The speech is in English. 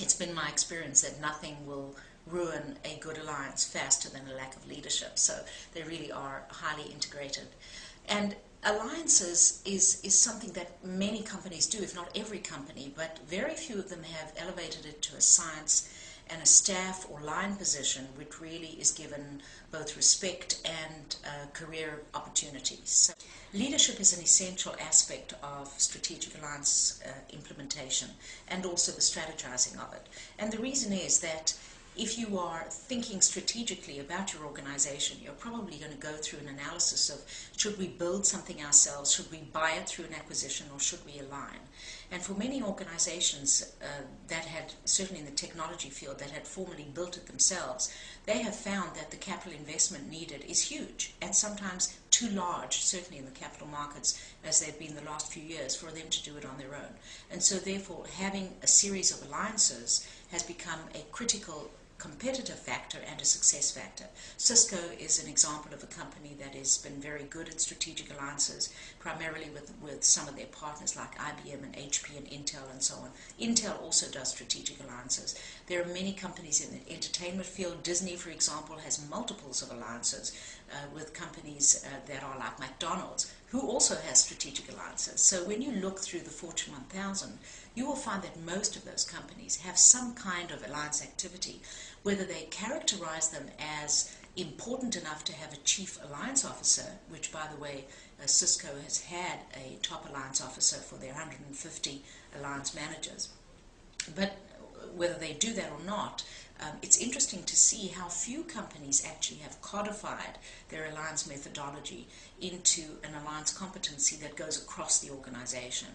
it's been my experience that nothing will ruin a good alliance faster than a lack of leadership. So they really are highly integrated. And alliances is something that many companies do, if not every company, but very few of them have elevated it to a science and a staff or line position which really is given both respect and career opportunities. So leadership is an essential aspect of strategic alliance implementation and also the strategizing of it. And the reason is that if you are thinking strategically about your organization, you're probably going to go through an analysis of, should we build something ourselves, should we buy it through an acquisition, or should we align? And for many organizations that had, certainly in the technology field, that had formerly built it themselves, they have found that the capital investment needed is huge, and sometimes too large, certainly in the capital markets, as they've been the last few years, for them to do it on their own. And so therefore, having a series of alliances has become a critical competitive factor and a success factor. Cisco is an example of a company that has been very good at strategic alliances, primarily with some of their partners like IBM and HP and Intel and so on. Intel also does strategic alliances. There are many companies in the entertainment field. Disney, for example, has multiples of alliances with companies that are like McDonald's, who also has strategic alliances. So when you look through the Fortune 1000, you will find that most of those companies have some kind of alliance activity, whether they characterize them as important enough to have a chief alliance officer, which, by the way, Cisco has had a top alliance officer for their 150 alliance managers. But whether they do that or not, it's interesting to see how few companies actually have codified their alliance methodology into an alliance competency that goes across the organization.